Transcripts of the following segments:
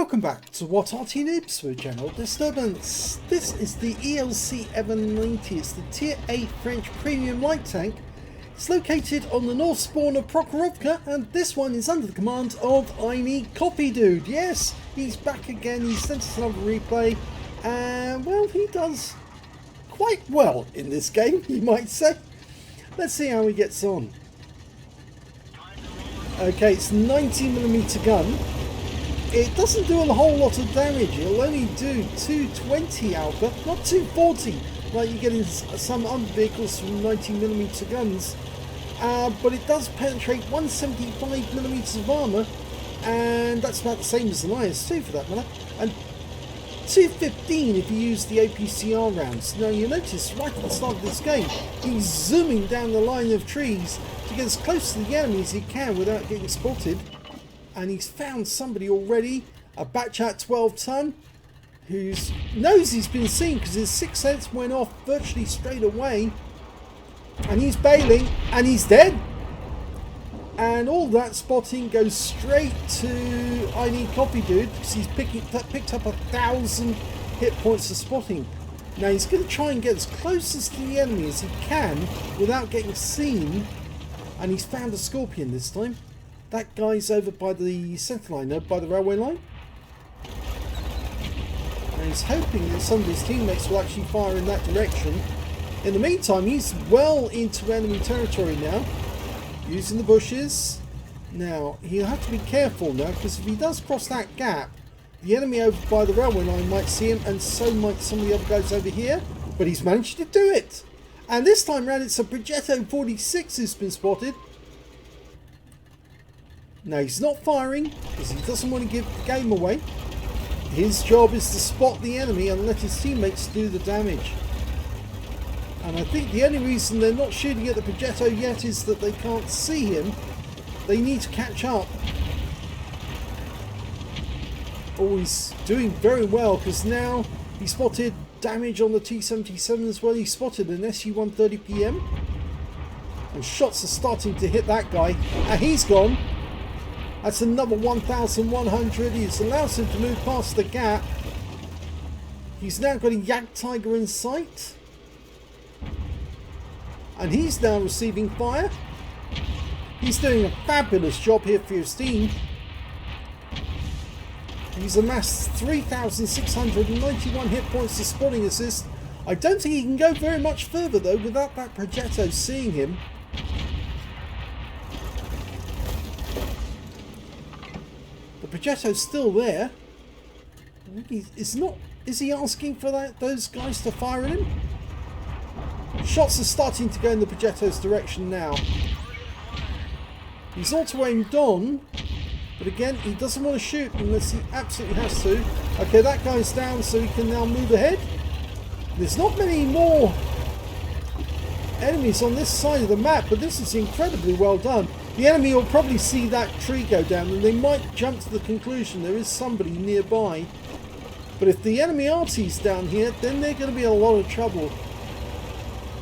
Welcome back to what Arty Noobs for General Disturbance. This is the ELC EVEN 90. It's the Tier A French premium light tank. It's located on the north spawn of Prokhorovka, and this one is under the command of ineedcoffeedude. Yes, he's back again. He sent us another replay, and well, he does quite well in this game, you might say. Let's see how he gets on. Okay, it's 90mm gun. It doesn't do a whole lot of damage. It'll only do 220 alpha, not 240 like you get in some other vehicles from 90mm guns. But it does penetrate 175mm of armour, and that's about the same as an IS-2 for that matter. And 215 if you use the APCR rounds. Now you notice right at the start of this game, he's zooming down the line of trees to get as close to the enemy as he can without getting spotted. And he's found somebody already, a Batchat 12 ton, who knows he's been seen because his sixth sense went off virtually straight away. And he's bailing, and he's dead. And all that spotting goes straight to ineedcoffeedude because he's picked up 1,000 hit points of spotting. Now he's going to try and get as close to the enemy as he can without getting seen. And he's found a Scorpion this time. That guy's over by the centre line, by the railway line. And he's hoping that some of his teammates will actually fire in that direction. In the meantime, he's well into enemy territory now, using the bushes. Now, he'll have to be careful now, because if he does cross that gap, the enemy over by the railway line might see him, and so might some of the other guys over here. But he's managed to do it. And this time round, it's a Progetto 46 who's been spotted. Now he's not firing because he doesn't want to give the game away. His job is to spot the enemy and let his teammates do the damage. And I think the only reason they're not shooting at the Progetto yet is that they can't see him. They need to catch up. Oh, he's doing very well because now he spotted damage on the T-77 as well. He spotted an SU-130PM. And shots are starting to hit that guy. And he's gone. That's another 1,100. It allows him to move past the gap. He's now got a Yak Tiger in sight. And he's now receiving fire. He's doing a fabulous job here for his team. He's amassed 3,691 hit points to spotting assist. I don't think he can go very much further though without that Progetto seeing him. The Progetto's still there. Is he asking for those guys to fire at him? Shots are starting to go in the Progetto's direction now. He's auto-aimed on, but again, he doesn't want to shoot unless he absolutely has to. Okay, that guy's down, so he can now move ahead. There's not many more enemies on this side of the map, but this is incredibly well done. The enemy will probably see that tree go down and they might jump to the conclusion there is somebody nearby. But if the enemy Arty's down here, then they're going to be in a lot of trouble.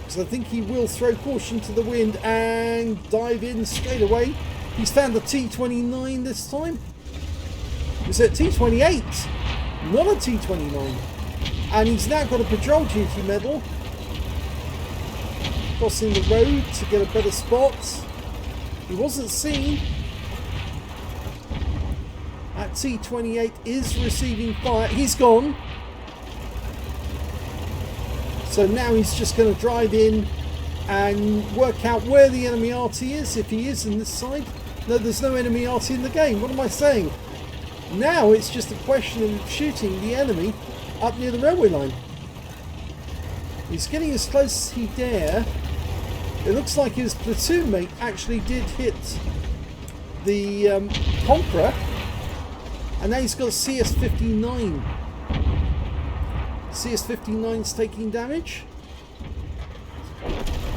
Because I think he will throw caution to the wind and dive in straight away. He's found a T-29 this time. Is it T-28? Not a T-29. And he's now got a patrol duty medal. Crossing the road to get a better spot. He wasn't seen. That T-28 is receiving fire. He's gone. So now he's just going to drive in and work out where the enemy Arty is, if he is in this side. No, there's no enemy Arty in the game. What am I saying? Now it's just a question of shooting the enemy up near the railway line. He's getting as close as he dare. It looks like his platoon mate actually did hit the Conqueror, and now he's got CS-59. CS-59's taking damage.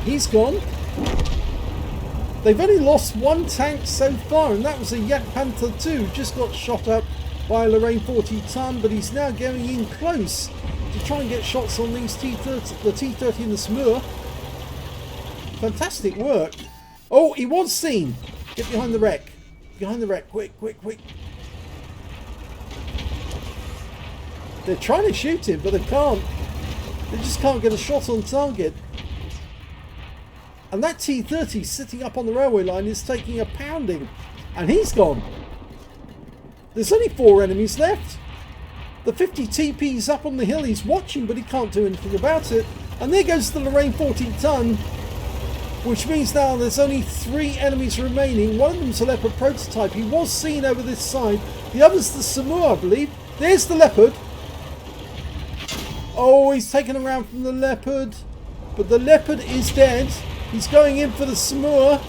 He's gone. They've only lost one tank so far, and that was a Yak Panther 2, just got shot up by a Lorraine 40 ton, but he's now going in close to try and get shots on these T-30, the T-30 and the Smur. Fantastic work. Oh, he was seen. Get behind the wreck. Behind the wreck. Quick, quick, quick. They're trying to shoot him, but they can't. They just can't get a shot on target. And that T-30 sitting up on the railway line is taking a pounding. And he's gone. There's only 4 enemies left. The 50 TP's up on the hill. He's watching, but he can't do anything about it. And there goes the Lorraine 14-ton, which means now there's only 3 enemies remaining. One of them's a Leopard prototype. He was seen over this side. The other's the Samoa, I believe. There's the Leopard. Oh, he's taken around from the Leopard. But the Leopard is dead. He's going in for the Samoa.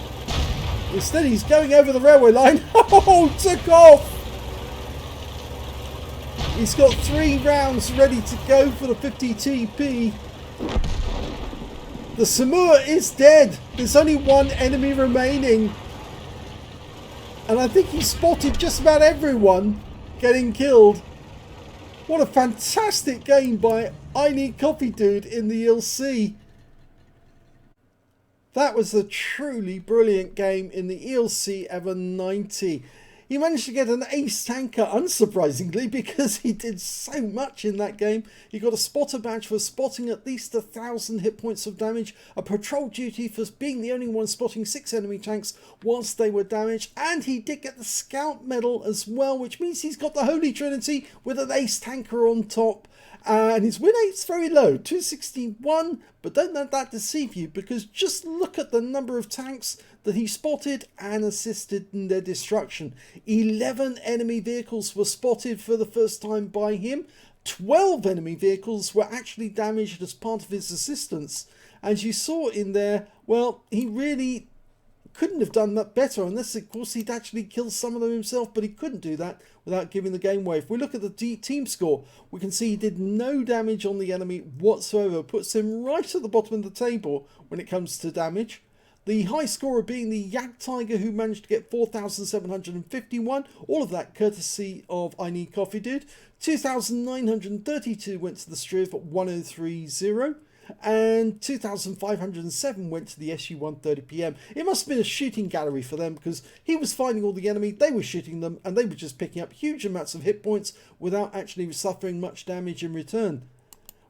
Instead, he's going over the railway line. Oh, took off. He's got 3 rounds ready to go for the 50 TP. The Samoa is dead. There's only 1 enemy remaining. And I think he spotted just about everyone getting killed. What a fantastic game by ineedcoffeedude in the ELC. That was a truly brilliant game in the ELC EVEN 90. He managed to get an ace tanker, unsurprisingly, because he did so much in that game. He got a spotter badge for spotting at least 1,000 hit points of damage, a patrol duty for being the only one spotting 6 enemy tanks whilst they were damaged, and he did get the scout medal as well, which means he's got the Holy Trinity with an ace tanker on top. And his win rate's very low, 261, but don't let that deceive you, because just look at the number of tanks that he spotted and assisted in their destruction. 11 enemy vehicles were spotted for the first time by him. 12 enemy vehicles were actually damaged as part of his assistance. As you saw in there, well, he really couldn't have done that better, unless of course he'd actually killed some of them himself, but he couldn't do that without giving the game away. If we look at the team score, we can see he did no damage on the enemy whatsoever. Puts him right at the bottom of the table when it comes to damage. The high scorer being the Yak Tiger, who managed to get 4,751. All of that courtesy of ineedcoffeedude. 2,932 went to the Striv 1030. And 2,507 went to the SU-130PM. It must have been a shooting gallery for them, because he was finding all the enemy, they were shooting them, and they were just picking up huge amounts of hit points without actually suffering much damage in return.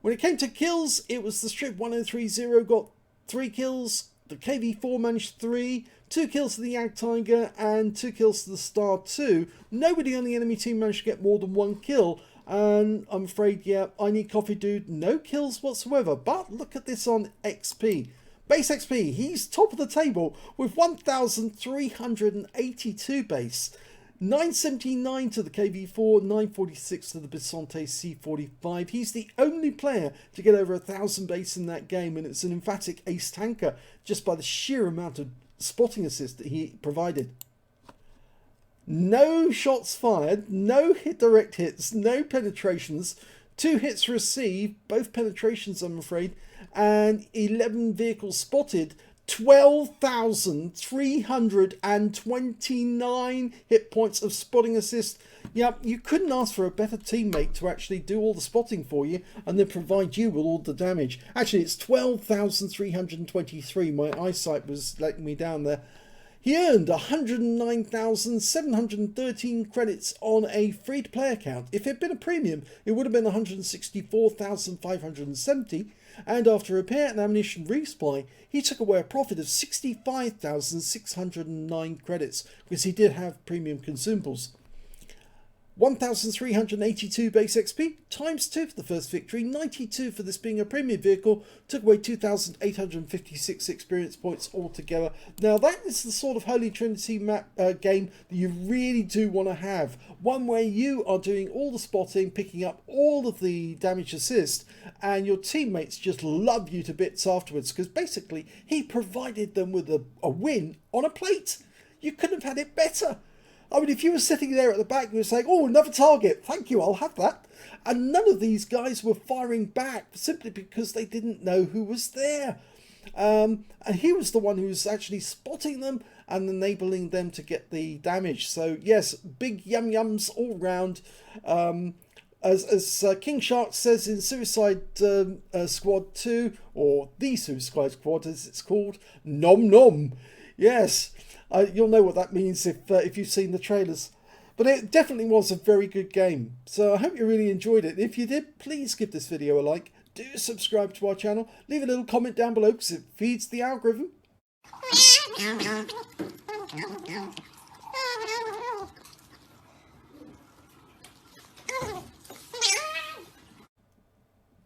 When it came to kills, it was the Strip 1030 got 3 kills, the KV4 managed 3, 2 kills to the Yak Tiger, and 2 kills to the Star 2. Nobody on the enemy team managed to get more than 1 kill. And I'm afraid, yeah, ineedcoffeedude, no kills whatsoever. But look at this on XP. Base XP, he's top of the table with 1,382 base. 979 to the KV4, 946 to the Bisonte C45. He's the only player to get over 1,000 base in that game, and it's an emphatic ace tanker just by the sheer amount of spotting assist that he provided. No shots fired, no direct hits, no penetrations, 2 hits received, both penetrations I'm afraid, and 11 vehicles spotted, 12,329 hit points of spotting assist. Yeah, you couldn't ask for a better teammate to actually do all the spotting for you and then provide you with all the damage. Actually, it's 12,323. My eyesight was letting me down there. He earned 109,713 credits on a free-to-play account. If it had been a premium, it would have been 164,570. And after repair and ammunition resupply, he took away a profit of 65,609 credits, because he did have premium consumables. 1,382 base XP, times 2 for the first victory, 92 for this being a premium vehicle, took away 2,856 experience points altogether. Now that is the sort of Holy Trinity map game that you really do want to have. One where you are doing all the spotting, picking up all of the damage assist, and your teammates just love you to bits afterwards, because basically he provided them with a win on a plate. You couldn't have had it better. I mean, if you were sitting there at the back and you were saying, oh, another target, thank you, I'll have that. And none of these guys were firing back simply because they didn't know who was there. And he was the one who was actually spotting them and enabling them to get the damage. So, yes, big yum-yums all round. As King Shark says in Suicide Squad 2, or the Suicide Squad as it's called, nom nom. Yes. You'll know what that means if you've seen the trailers. But it definitely was a very good game. So I hope you really enjoyed it. If you did, please give this video a like. Do subscribe to our channel. Leave a little comment down below because it feeds the algorithm.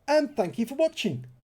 And thank you for watching.